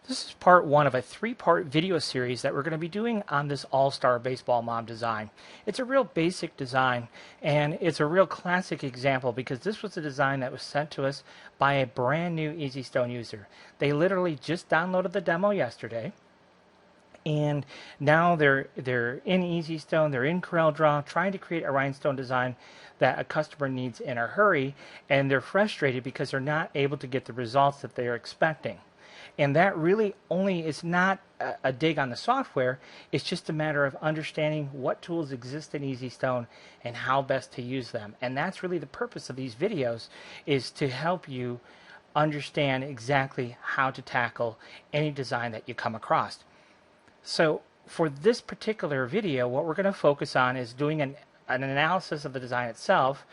This is part one of a three-part video series that we're going to be doing on this All-Star Baseball Mom design. It's a real basic design, and it's a real classic example because this was a design that was sent to us by a brand new EasyStone user. They literally just downloaded the demo yesterday, and now they're in EasyStone, they're in CorelDRAW, trying to create a rhinestone design that a customer needs in a hurry, and they're frustrated because they're not able to get the results that they're expecting. And that really only is not a dig on the software. It's just a matter of understanding what tools exist in EasyStone and how best to use them. And that's really the purpose of these videos, is to help you understand exactly how to tackle any design that you come across. So for this particular video, what we're going to focus on is doing an analysis of the design itself,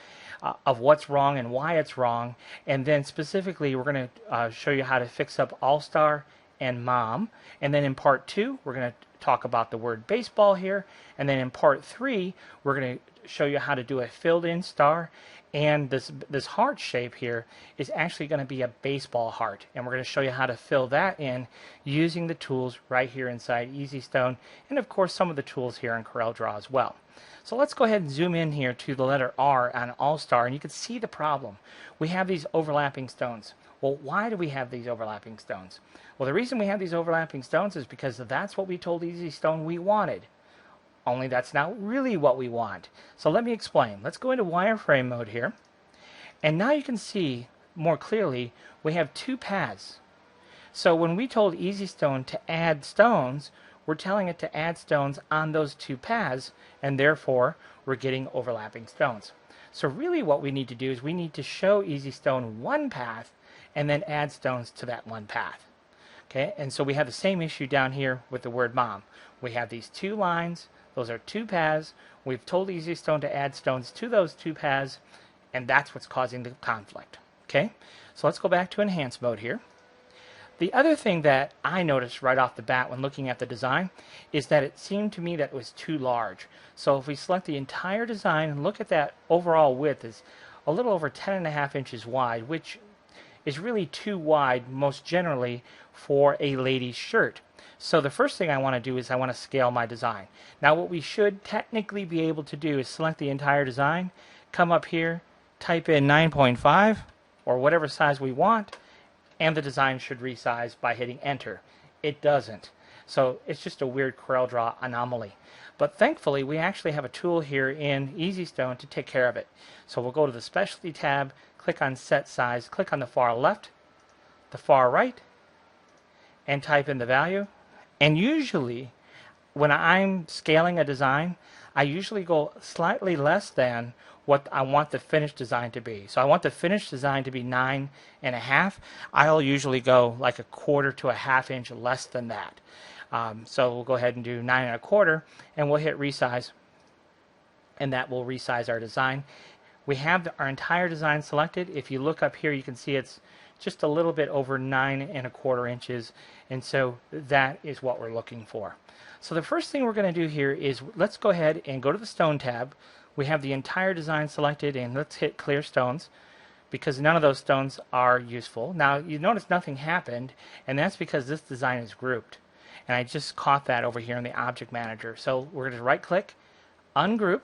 of what's wrong and why it's wrong, and then specifically we're going to show you how to fix up All-Star and Mom, and then in part two we're going to talk about the word baseball here, and then in part three we're going to show you how to do a filled-in star, and this heart shape here is actually going to be a baseball heart, and we're going to show you how to fill that in using the tools right here inside EasyStone, and of course some of the tools here in CorelDRAW as well. So let's go ahead and zoom in here to the letter R on All-Star, and you can see the problem. We have these overlapping stones. Well, why do we have these overlapping stones? Well, the reason we have these overlapping stones is because that's what we told EasyStone we wanted. Only that's not really what we want. So let me explain. Let's go into wireframe mode here. And now you can see more clearly we have two paths. So when we told EasyStone to add stones, we're telling it to add stones on those two paths, and therefore we're getting overlapping stones. So really what we need to do is we need to show EasyStone one path and then add stones to that one path. Okay, and so we have the same issue down here with the word Mom. We have these two lines, those are two paths. We've told EasyStone to add stones to those two paths, and that's what's causing the conflict. Okay, so let's go back to enhance mode here. The other thing that I noticed right off the bat when looking at the design is that it seemed to me that it was too large. So if we select the entire design and look at that overall width, is a little over 10.5 inches wide, which is really too wide most generally for a lady's shirt. So the first thing I want to do is I want to scale my design. Now what we should technically be able to do is select the entire design, come up here, type in 9.5 or whatever size we want, and the design should resize by hitting enter. It doesn't. So it's just a weird CorelDRAW anomaly. But thankfully we actually have a tool here in EasyStone to take care of it. So we'll go to the specialty tab, click on set size, click on the far left, the far right, and type in the value. And usually when I'm scaling a design, I usually go slightly less than what I want the finished design to be. So I want the finished design to be 9.5. I'll usually go like 1/4 to 1/2 inch less than that. So we'll go ahead and do 9.25, and we'll hit resize, and that will resize our design. We have our entire design selected. If you look up here, you can see it's just a little bit over 9.25 inches, and so that is what we're looking for. So the first thing we're going to do here is let's go ahead and go to the stone tab. We have the entire design selected, and let's hit clear stones because none of those stones are useful. Now you notice nothing happened, and that's because this design is grouped, and I just caught that over here in the object manager. So we're going to right click, ungroup,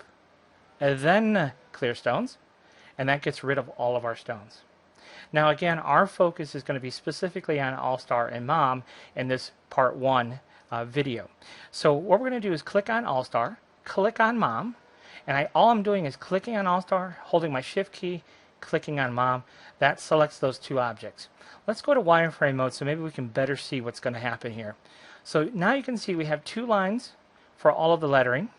and then clear stones, and that gets rid of all of our stones. Now again, our focus is going to be specifically on All-Star and Mom in this part one video. So what we're going to do is click on All-Star, click on Mom, and all I'm doing is clicking on All-Star, holding my shift key, clicking on Mom. That selects those two objects. Let's go to wireframe mode so maybe we can better see what's going to happen here. So now you can see we have two lines for all of the lettering,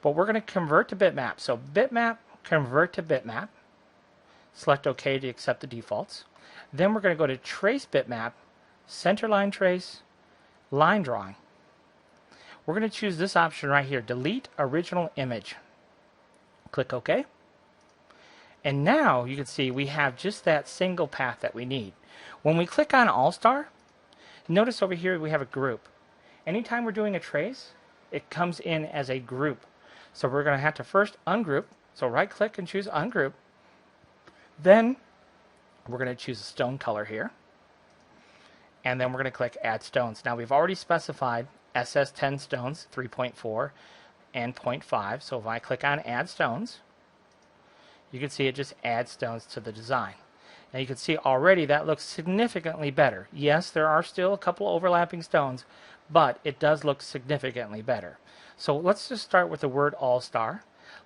but we're going to convert to bitmap. So bitmap, convert to bitmap. Select OK to accept the defaults. Then we're going to go to trace bitmap, center line trace, line drawing. We're going to choose this option right here, delete original image. Click OK. And now you can see we have just that single path that we need. When we click on All-Star, notice over here we have a group. Anytime we're doing a trace, it comes in as a group. So we're going to have to first ungroup. So right click and choose ungroup. Then we're going to choose a stone color here. and then we're going to click Add Stones. Now we've already specified SS10 stones, 3.4 and 0.5. So if I click on Add Stones, you can see it just adds stones to the design. Now you can see already that looks significantly better. Yes, there are still a couple overlapping stones, but it does look significantly better. So let's just start with the word Allstar.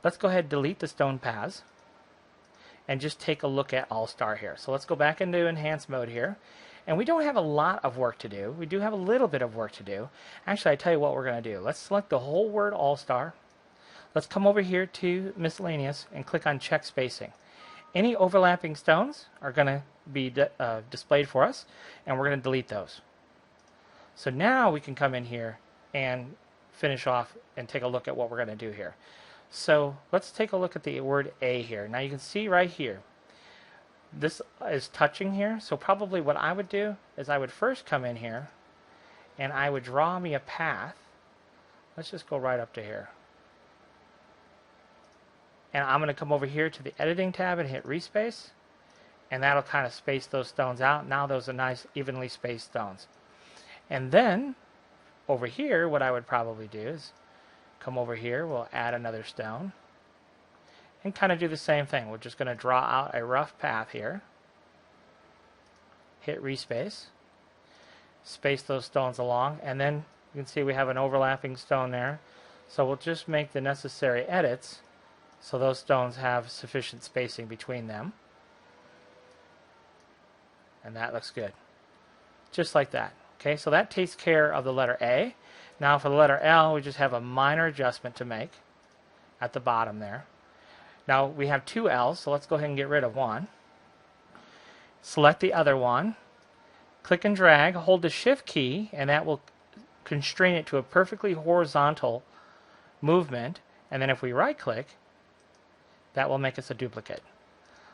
Let's go ahead and delete the stone paths and just take a look at Allstar here. So let's go back into enhanced mode here. And we don't have a lot of work to do. We do have a little bit of work to do. Actually, I tell you what we're going to do. Let's select the whole word Allstar. Let's come over here to miscellaneous and click on check spacing. Any overlapping stones are going to be displayed for us, and we're going to delete those. So now we can come in here and finish off and take a look at what we're going to do here. So let's take a look at the word A here. Now you can see right here, this is touching here. So probably what I would do is I would first come in here and I would draw me a path. Let's just go right up to here. And I'm going to come over here to the editing tab and hit respace, and that'll kind of space those stones out. Now those are nice evenly spaced stones. And then over here, what I would probably do is come over here, we'll add another stone and kind of do the same thing. We're just going to draw out a rough path here, hit respace, space those stones along, and then you can see we have an overlapping stone there. So we'll just make the necessary edits so those stones have sufficient spacing between them. And that looks good. Just like that. Okay, so that takes care of the letter A. Now for the letter L, we just have a minor adjustment to make at the bottom there. Now we have two L's, so let's go ahead and get rid of one. Select the other one. Click and drag, hold the Shift key, and that will constrain it to a perfectly horizontal movement. And then if we right click, that will make us a duplicate.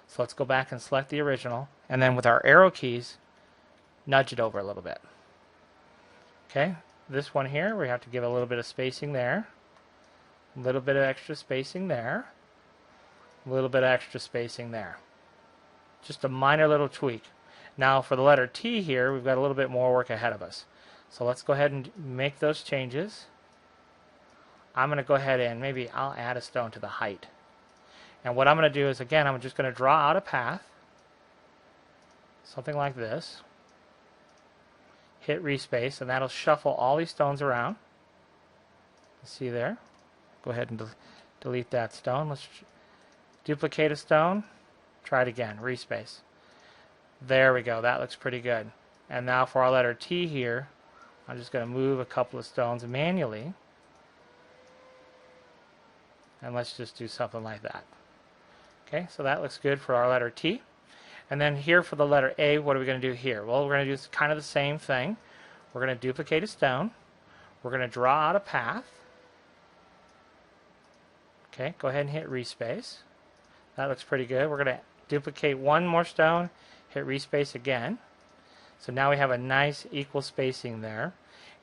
So let's go back and select the original, and then with our arrow keys, nudge it over a little bit. Okay, this one here, we have to give a little bit of spacing there, a little bit of extra spacing there, a little bit of extra spacing there. Just a minor little tweak. Now for the letter T here, we've got a little bit more work ahead of us. So let's go ahead and make those changes. I'm going to go ahead and maybe I'll add a stone to the height. And what I'm going to do is, again, I'm just going to draw out a path, something like this, hit respace, and that'll shuffle all these stones around. See there? Go ahead and delete that stone. Let's duplicate a stone, try it again, respace. There we go, that looks pretty good. And now for our letter T here, I'm just going to move a couple of stones manually, and let's just do something like that. Okay, so that looks good for our letter T. And then here for the letter A, what are we going to do here? Well, we're going to do kind of the same thing. We're going to duplicate a stone. We're going to draw out a path. Okay, go ahead and hit respace. That looks pretty good. We're going to duplicate one more stone, hit respace again. So now we have a nice equal spacing there.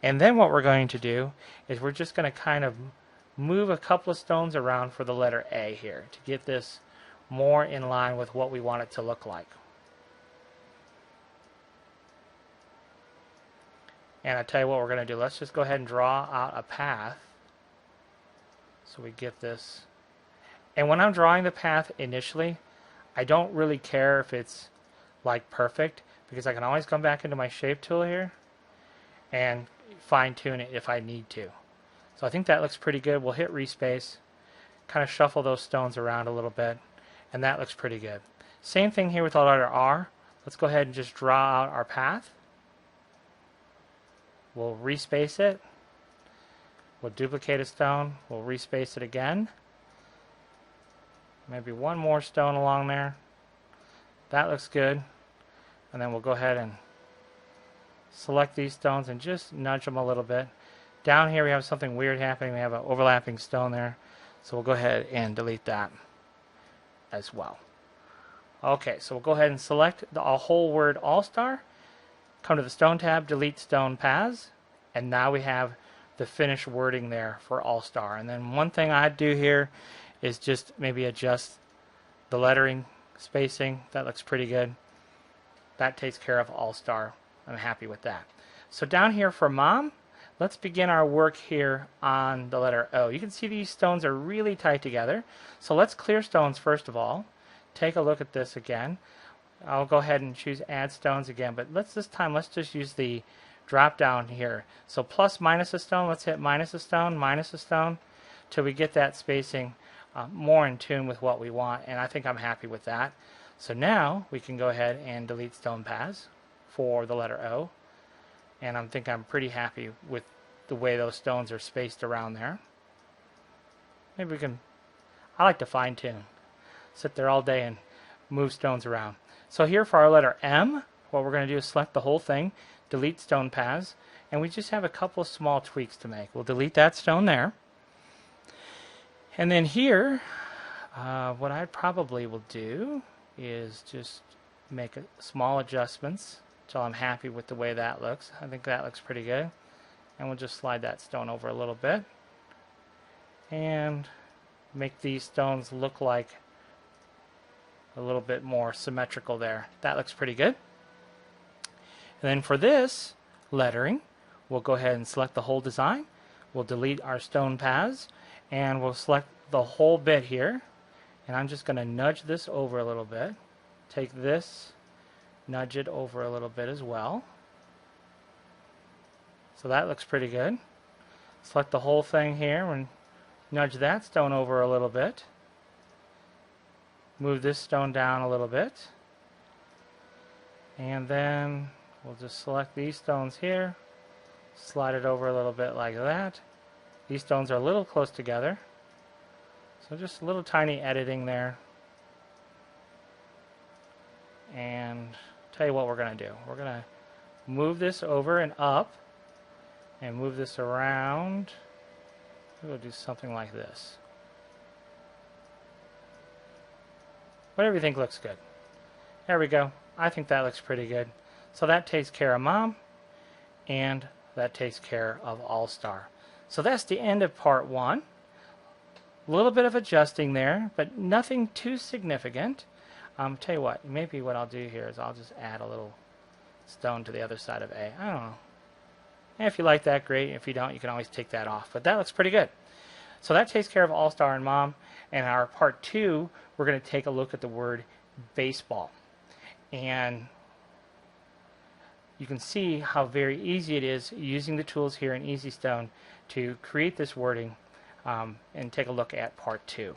And then what we're going to do is we're just going to kind of move a couple of stones around for the letter A here to get this more in line with what we want it to look like. And I tell you what we're going to do. Let's just go ahead and draw out a path so we get this. And when I'm drawing the path initially, I don't really care if it's like perfect, because I can always come back into my shape tool here and fine-tune it if I need to. So I think that looks pretty good. We'll hit respace, kind of shuffle those stones around a little bit, and that looks pretty good. Same thing here with the letter R. Let's go ahead and just draw out our path. We'll respace it. We'll duplicate a stone. We'll respace it again. Maybe one more stone along there. That looks good. And then we'll go ahead and select these stones and just nudge them a little bit. Down here we have something weird happening. We have an overlapping stone there. So we'll go ahead and delete that as well. Okay, so we'll go ahead and select the whole word Allstar. Come to the Stone tab, delete Stone Paths, and now we have the finished wording there for Allstar. And then one thing I'd do here is just maybe adjust the lettering spacing. That looks pretty good. That takes care of Allstar I'm happy with that. So down here for mom, let's begin our work here on the letter O. You can see these stones are really tight together. So let's clear stones first of all. Take a look at this again. I'll go ahead and choose add stones again, but this time let's just use the drop down here. So plus minus a stone, let's hit minus a stone till we get that spacing more in tune with what we want, and I think I'm happy with that. So now we can go ahead and delete stone paths for the letter O, and I think I'm pretty happy with the way those stones are spaced around there. Maybe we can, I like to fine tune, sit there all day and move stones around. So here for our letter M, what we're going to do is select the whole thing, delete stone paths, and we just have a couple of small tweaks to make. We'll delete that stone there. And then here, what I probably will do is just make small adjustments until I'm happy with the way that looks. I think that looks pretty good. And we'll just slide that stone over a little bit and make these stones look like a little bit more symmetrical there. That looks pretty good. And then for this lettering, we'll go ahead and select the whole design. We'll delete our stone paths and we'll select the whole bit here. And I'm just going to nudge this over a little bit. Take this, nudge it over a little bit as well. So that looks pretty good. Select the whole thing here and nudge that stone over a little bit. Move this stone down a little bit. And then we'll just select these stones here, slide it over a little bit like that. These stones are a little close together, so just a little tiny editing there. And tell you what we're going to do. We're going to move this over and up and move this around. We'll do something like this. Whatever you think looks good. There we go. I think that looks pretty good. So that takes care of mom, and that takes care of Allstar. So that's the end of part one. A little bit of adjusting there, but nothing too significant. Tell you what, maybe what I'll do here is I'll just add a little stone to the other side of A. I don't know. And if you like that, great. If you don't, you can always take that off. But that looks pretty good. So that takes care of Allstar and mom. And our part two, we're going to take a look at the word baseball. And you can see how very easy it is using the tools here in EasyStone to create this wording and take a look at part two.